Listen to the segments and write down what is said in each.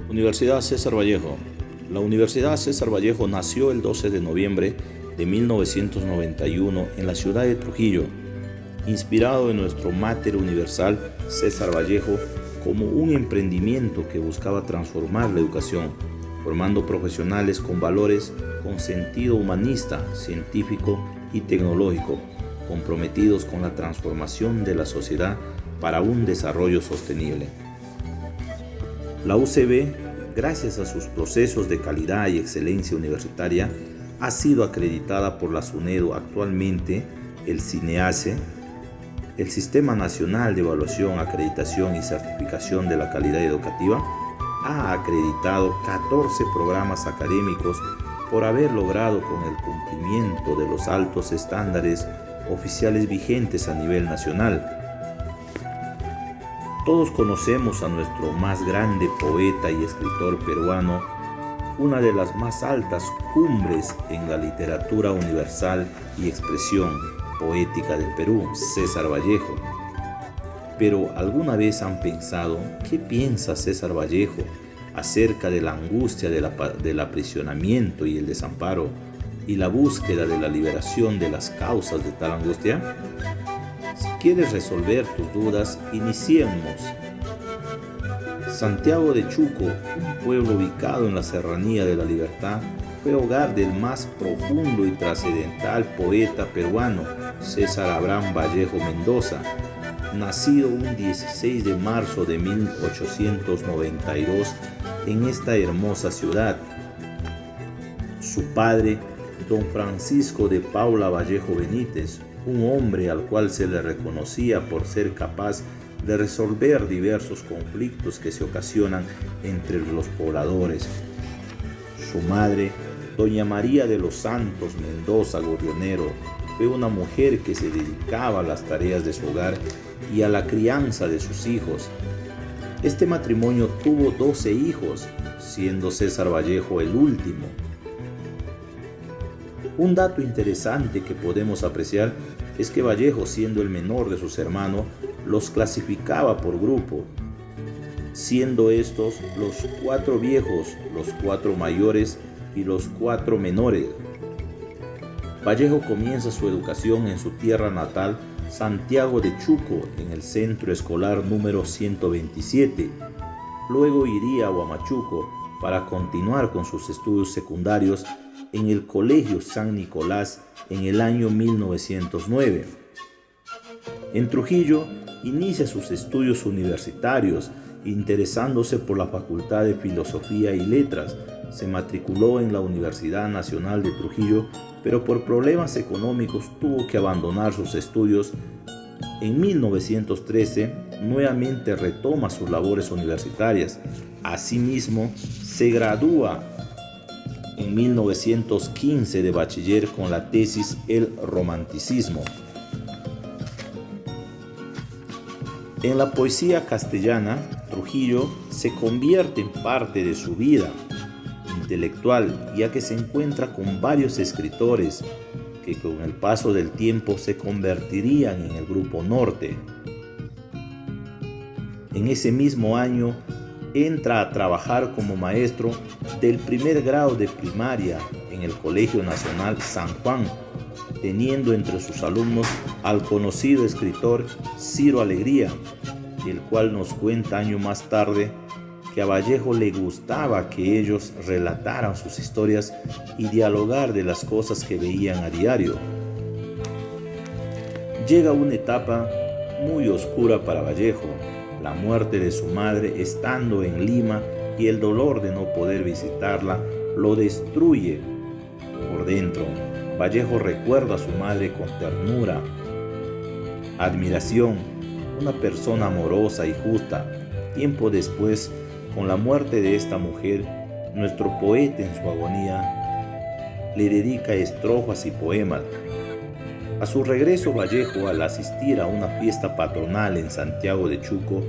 Universidad César Vallejo. La Universidad César Vallejo nació el 12 de noviembre de 1991 en la ciudad de Trujillo, inspirado en nuestro máter universal César Vallejo como un emprendimiento que buscaba transformar la educación, formando profesionales con valores con sentido humanista, científico y tecnológico, comprometidos con la transformación de la sociedad para un desarrollo sostenible. La UCB, gracias a sus procesos de calidad y excelencia universitaria, ha sido acreditada por la SUNEDU. Actualmente, el CINEACE, el Sistema Nacional de Evaluación, Acreditación y Certificación de la Calidad Educativa, ha acreditado 14 programas académicos por haber logrado con el cumplimiento de los altos estándares oficiales vigentes a nivel nacional. Todos conocemos a nuestro más grande poeta y escritor peruano, una de las más altas cumbres en la literatura universal y expresión poética del Perú, César Vallejo. Pero ¿alguna vez han pensado qué piensa César Vallejo acerca de la angustia del aprisionamiento y el desamparo y la búsqueda de la liberación de las causas de tal angustia? Si quieres resolver tus dudas, iniciemos. Santiago de Chuco, un pueblo ubicado en la Serranía de la Libertad, fue hogar del más profundo y trascendental poeta peruano, César Abraham Vallejo Mendoza, nacido un 16 de marzo de 1892 en esta hermosa ciudad. Su padre, don Francisco de Paula Vallejo Benítez, un hombre al cual se le reconocía por ser capaz de resolver diversos conflictos que se ocasionan entre los pobladores. Su madre, doña María de los Santos Mendoza Gorrionero, fue una mujer que se dedicaba a las tareas de su hogar y a la crianza de sus hijos. Este matrimonio tuvo 12 hijos, siendo César Vallejo el último. Un dato interesante que podemos apreciar es que Vallejo, siendo el menor de sus hermanos, los clasificaba por grupo, siendo estos los 4 viejos, los 4 mayores y los 4 menores. Vallejo comienza su educación en su tierra natal, Santiago de Chuco, en el centro escolar número 127. Luego iría a Huamachuco para continuar con sus estudios secundarios en el Colegio San Nicolás en el año 1909. En Trujillo inicia sus estudios universitarios, interesándose por la Facultad de Filosofía y Letras. Se matriculó en la Universidad Nacional de Trujillo, pero por problemas económicos tuvo que abandonar sus estudios. En 1913 nuevamente retoma sus labores universitarias. Asimismo, se gradúa en 1915 de bachiller con la tesis El Romanticismo. En la poesía castellana, Trujillo se convierte en parte de su vida intelectual, ya que se encuentra con varios escritores que con el paso del tiempo se convertirían en el Grupo Norte. En ese mismo año entra a trabajar como maestro del primer grado de primaria en el Colegio Nacional San Juan, teniendo entre sus alumnos al conocido escritor Ciro Alegría, el cual nos cuenta años más tarde que a Vallejo le gustaba que ellos relataran sus historias y dialogar de las cosas que veían a diario. Llega una etapa muy oscura para Vallejo, la muerte de su madre estando en Lima, y el dolor de no poder visitarla lo destruye por dentro. Vallejo recuerda a su madre con ternura, admiración, una persona amorosa y justa. Tiempo después, con la muerte de esta mujer, nuestro poeta en su agonía le dedica estrofas y poemas. A su regreso, Vallejo, al asistir a una fiesta patronal en Santiago de Chuco,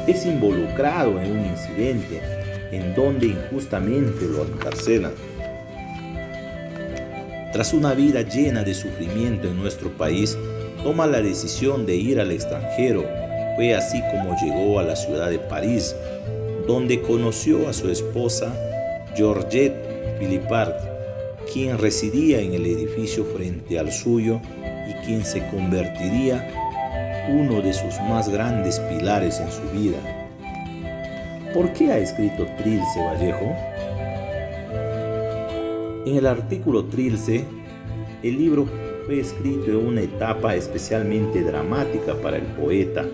es involucrado en un incidente en donde injustamente lo encarcelan. Tras una vida llena de sufrimiento en nuestro país, toma la decisión de ir al extranjero, Fue así como llegó a la ciudad de París, donde conoció a su esposa Georgette Philippard, quien residía en el edificio frente al suyo y quien se convertiría uno de sus más grandes pilares en su vida. ¿Por qué ha escrito Trilce Vallejo? En el artículo Trilce, el libro fue escrito en una etapa especialmente dramática para el poeta: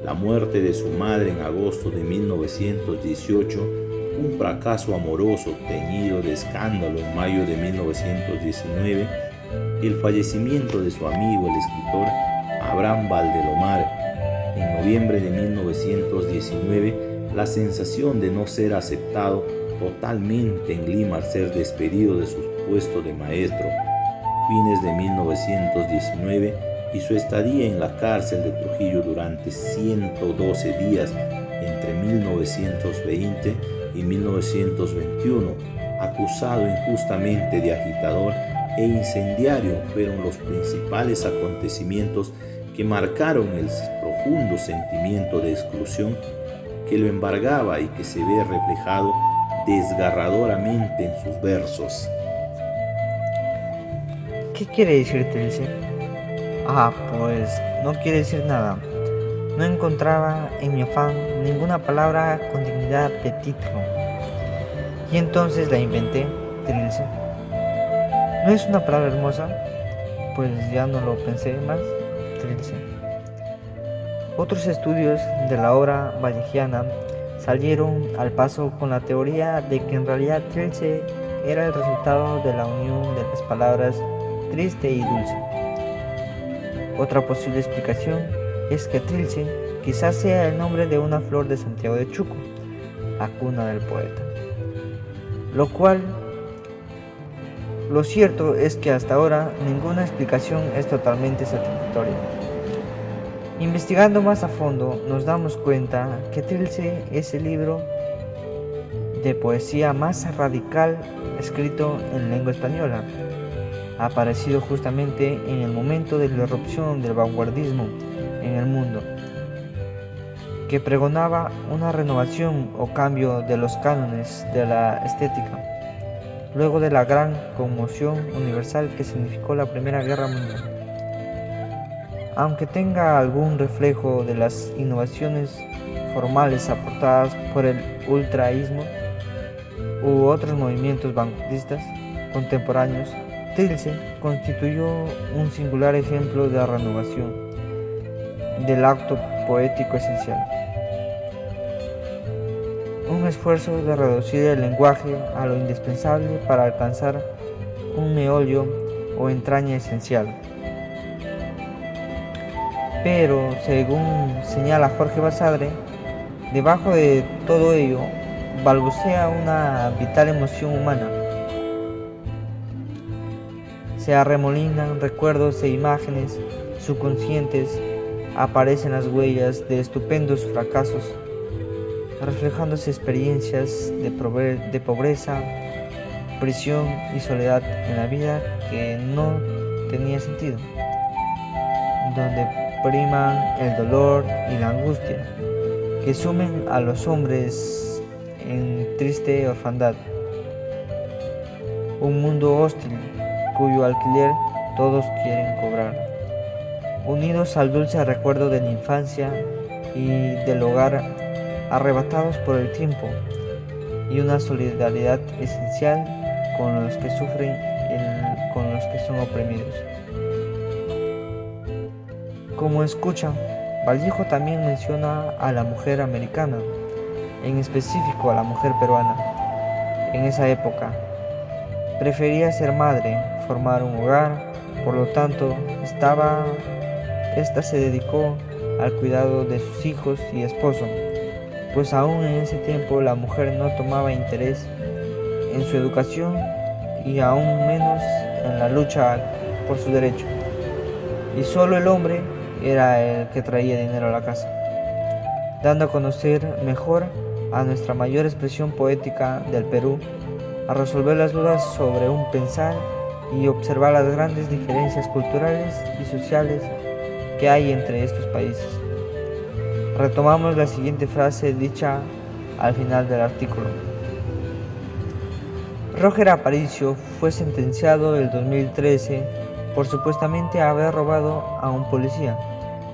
la muerte de su madre en agosto de 1918, un fracaso amoroso teñido de escándalo en mayo de 1919, el fallecimiento de su amigo el escritor Abraham Valdelomar en noviembre de 1919, la sensación de no ser aceptado totalmente en Lima al ser despedido de su puesto de maestro, fines de 1919, y su estadía en la cárcel de Trujillo durante 112 días entre 1920 y 1921, acusado injustamente de agitador e incendiario, fueron los principales acontecimientos que marcaron el profundo sentimiento de exclusión que lo embargaba y que se ve reflejado desgarradoramente en sus versos. ¿Qué quiere decir Trilce? Pues no quiere decir nada. No encontraba en mi afán ninguna palabra con dignidad de título. Y entonces la inventé, Trilce. ¿No es una palabra hermosa? Pues ya no lo pensé más, Trilce. Otros estudios de la obra vallejiana salieron al paso con la teoría de que en realidad Trilce era el resultado de la unión de las palabras triste y dulce. Otra posible explicación es que Trilce quizás sea el nombre de una flor de Santiago de Chuco, la cuna del poeta. Lo cierto es que hasta ahora ninguna explicación es totalmente satisfactoria. Investigando más a fondo, nos damos cuenta que Trilce es el libro de poesía más radical escrito en lengua española. Ha aparecido justamente en el momento de la irrupción del vanguardismo en el mundo, que pregonaba una renovación o cambio de los cánones de la estética, luego de la gran conmoción universal que significó la Primera Guerra Mundial. Aunque tenga algún reflejo de las innovaciones formales aportadas por el ultraísmo u otros movimientos vanguardistas contemporáneos, Trilce constituyó un singular ejemplo de renovación del acto poético esencial. Un esfuerzo de reducir el lenguaje a lo indispensable para alcanzar un meollo o entraña esencial. Pero, según señala Jorge Basadre, debajo de todo ello balbucea una vital emoción humana. Se arremolinan recuerdos e imágenes subconscientes, aparecen las huellas de estupendos fracasos, reflejándose experiencias de pobreza, prisión y soledad en la vida que no tenía sentido, donde priman el dolor y la angustia, que sumen a los hombres en triste orfandad. Un mundo hostil cuyo alquiler todos quieren cobrar. Unidos al dulce recuerdo de la infancia y del hogar, arrebatados por el tiempo, y una solidaridad esencial con los que sufren y con los que son oprimidos. Como escuchan, Vallejo también menciona a la mujer americana, en específico a la mujer peruana. En esa época, prefería ser madre, formar un hogar, por lo tanto, esta se dedicó al cuidado de sus hijos y esposo, pues aún en ese tiempo la mujer no tomaba interés en su educación y aún menos en la lucha por su derecho, y solo el hombre era el que traía dinero a la casa, dando a conocer mejor a nuestra mayor expresión poética del Perú, a resolver las dudas sobre un pensar y observar las grandes diferencias culturales y sociales que hay entre estos países. retomamos la siguiente frase dicha al final del artículo. Roger Aparicio fue sentenciado el 2013 por supuestamente haber robado a un policía.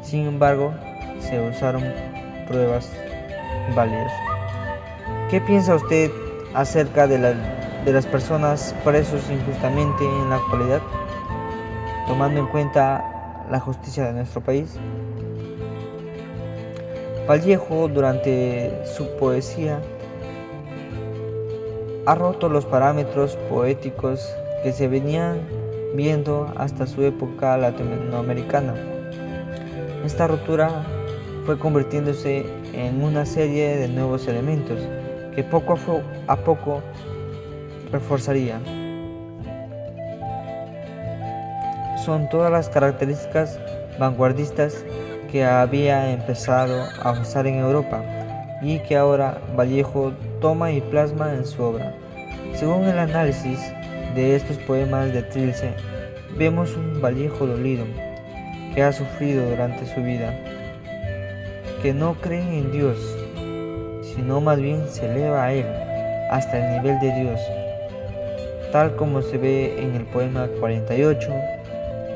Sin embargo, se usaron pruebas válidas. ¿Qué piensa usted acerca de las personas presos injustamente en la actualidad, tomando en cuenta la justicia de nuestro país? Vallejo, durante su poesía, ha roto los parámetros poéticos que se venían viendo hasta su época latinoamericana. Esta rotura fue convirtiéndose en una serie de nuevos elementos que poco a poco reforzaría. Son todas las características vanguardistas que había empezado a usar en Europa y que ahora Vallejo toma y plasma en su obra. Según el análisis de estos poemas de Trilce, vemos un Vallejo dolido, que ha sufrido durante su vida, que no cree en Dios, sino más bien se eleva a Él, hasta el nivel de Dios, tal como se ve en el poema 48,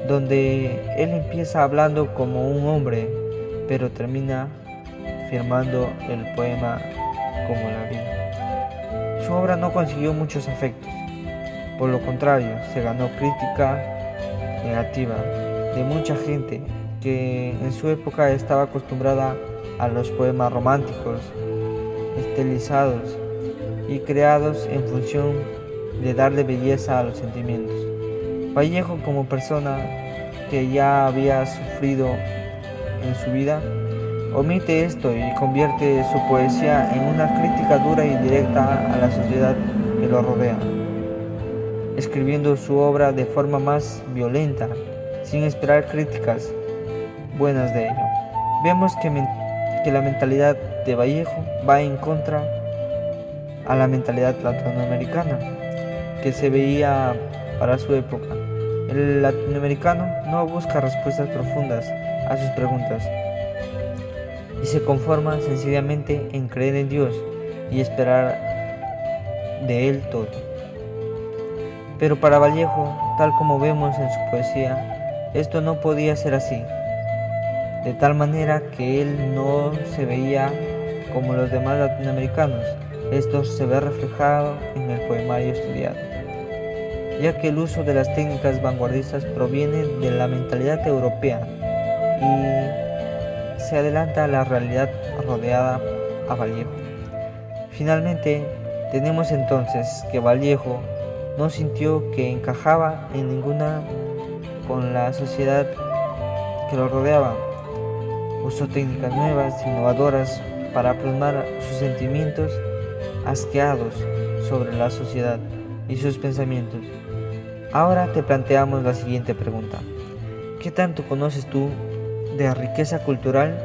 donde él empieza hablando como un hombre, pero termina firmando el poema como la vida. Su obra no consiguió muchos afectos, por lo contrario, se ganó crítica negativa de mucha gente que en su época estaba acostumbrada a los poemas románticos, estilizados y creados en función de darle belleza a los sentimientos. Vallejo, como persona que ya había sufrido en su vida, omite esto y convierte su poesía en una crítica dura y directa a la sociedad que lo rodea, escribiendo su obra de forma más violenta, sin esperar críticas buenas de ello. Vemos que la mentalidad de Vallejo va en contra a la mentalidad latinoamericana que se veía para su época. El latinoamericano no busca respuestas profundas a sus preguntas y se conforma sencillamente en creer en Dios y esperar de Él todo. Pero para Vallejo, tal como vemos en su poesía, esto no podía ser así, de tal manera que él no se veía como los demás latinoamericanos. Esto se ve reflejado en el poemario estudiado, ya que el uso de las técnicas vanguardistas proviene de la mentalidad europea y se adelanta a la realidad rodeada a Vallejo. Finalmente, tenemos entonces que Vallejo no sintió que encajaba en ninguna con la sociedad que lo rodeaba. Usó técnicas nuevas, innovadoras, para plasmar sus sentimientos asqueados sobre la sociedad y sus pensamientos. Ahora te planteamos la siguiente pregunta. ¿Qué tanto conoces tú de la riqueza cultural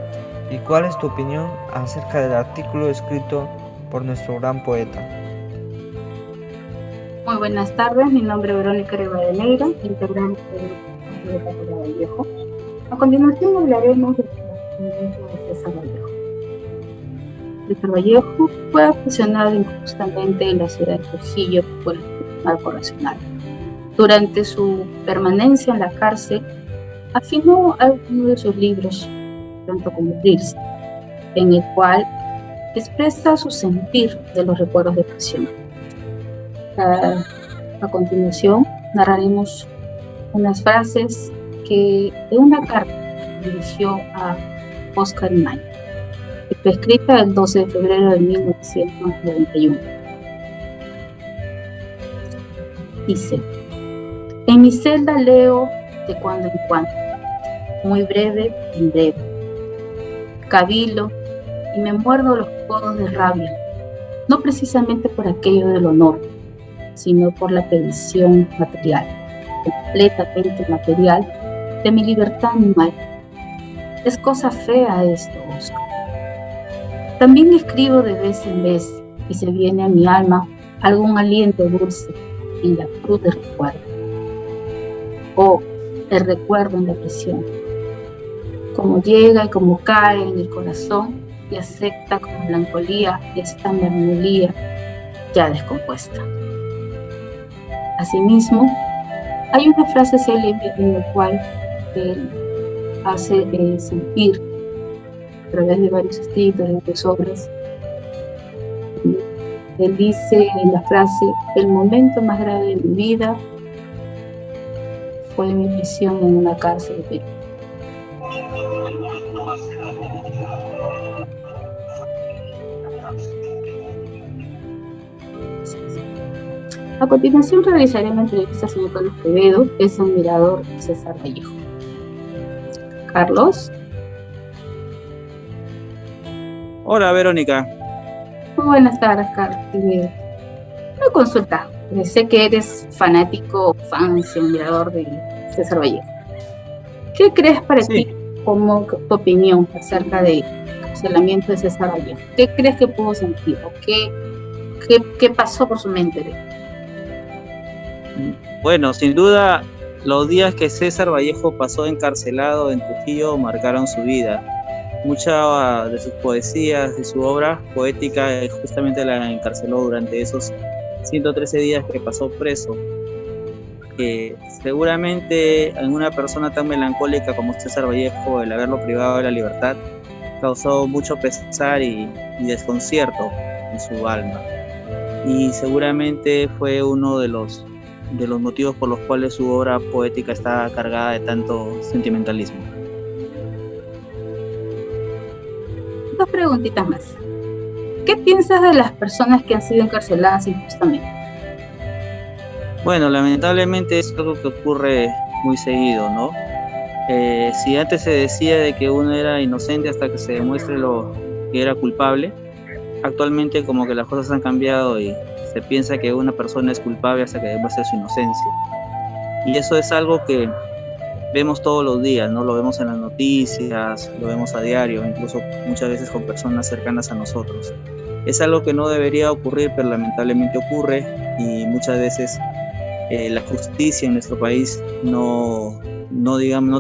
y cuál es tu opinión acerca del artículo escrito por nuestro gran poeta? Muy buenas tardes, mi nombre es Verónica Rivadeneira, integrante del Grupo de Vallejo. A continuación hablaremos del nacimiento de César Vallejo. César Vallejo fue aprisionado injustamente en la ciudad de Trujillo por el Tribunal Correccional. Durante su permanencia en la cárcel, afinó algunos de sus libros, tanto como Trilce, en el cual expresa su sentir de los recuerdos de prisión. A continuación, narraremos unas frases de una carta que dirigió a Oscar Imaña, que fue escrita el 12 de febrero de 1991. Dice: en mi celda leo de cuando en cuando, muy breve en breve. Cavilo y me muerdo los codos de rabia, no precisamente por aquello del honor, sino por la previsión material, completamente material, de mi libertad animal. Es cosa fea esto, Oscar. También escribo de vez en vez y se viene a mi alma algún aliento dulce en la cruz de recuerdo. Oh, el recuerdo en la prisión. como llega y como cae en el corazón y acepta con melancolía esta melancolía ya descompuesta. Asimismo, hay una frase célebre en la cual él hace sentir a través de varios escritos, de varias obras. Él dice en la frase: el momento más grave de mi vida fue mi prisión en una cárcel de Perú. A continuación realizaré una entrevista al señor Carlos Quevedo, que es admirador de César Vallejo. Carlos. Hola, Verónica. Muy buenas tardes, Carlos. Una consulta. Sé que eres fanático, fan, admirador de César Vallejo. ¿Qué crees para ti, como tu opinión acerca del encarcelamiento de César Vallejo? ¿Qué crees que pudo sentir? ¿O qué pasó por su mente? Bueno, sin duda, los días que César Vallejo pasó encarcelado en Trujillo marcaron su vida. Muchas de sus poesías, de su obra poética, justamente la encarceló durante esos 113 días que pasó preso. Seguramente en una persona tan melancólica como César Vallejo, el haberlo privado de la libertad causó mucho pesar y desconcierto en su alma. Y seguramente fue uno de los motivos por los cuales su obra poética está cargada de tanto sentimentalismo. Dos preguntitas más. ¿Qué piensas de las personas que han sido encarceladas injustamente? Bueno, lamentablemente es algo que ocurre muy seguido, ¿no? Si antes se decía de que uno era inocente hasta que se demuestre lo que era culpable, actualmente como que las cosas han cambiado y se piensa que una persona es culpable hasta que demuestre su inocencia. Y eso es algo que vemos todos los días, ¿no? Lo vemos en las noticias, lo vemos a diario, incluso muchas veces con personas cercanas a nosotros. Es algo que no debería ocurrir, pero lamentablemente ocurre, y muchas veces la justicia en nuestro país no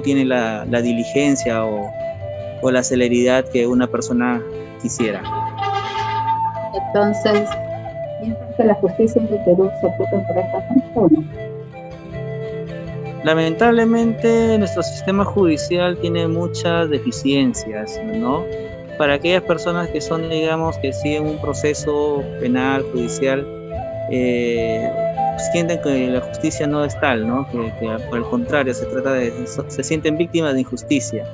tiene la diligencia o la celeridad que una persona quisiera. Entonces, ¿piensas que la justicia en el Perú se ocupa correctamente o no? Lamentablemente nuestro sistema judicial tiene muchas deficiencias, ¿no? Para aquellas personas que son, digamos, que siguen un proceso penal, judicial, sienten que la justicia no es tal, ¿no? Que por el contrario, se sienten víctimas de injusticia.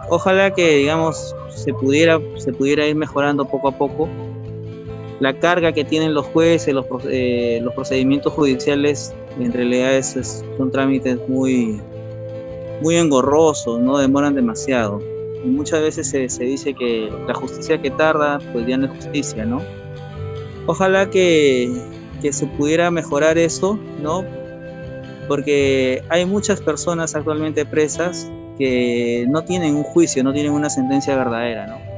Ojalá que, digamos, se pudiera ir mejorando poco a poco. La carga que tienen los jueces, los procedimientos judiciales, en realidad son trámites muy engorrosos, ¿no? Demoran demasiado. Y muchas veces se dice que la justicia que tarda, pues ya no es justicia, ¿no? Ojalá que se pudiera mejorar eso, ¿no? Porque hay muchas personas actualmente presas que no tienen un juicio, no tienen una sentencia verdadera, ¿no?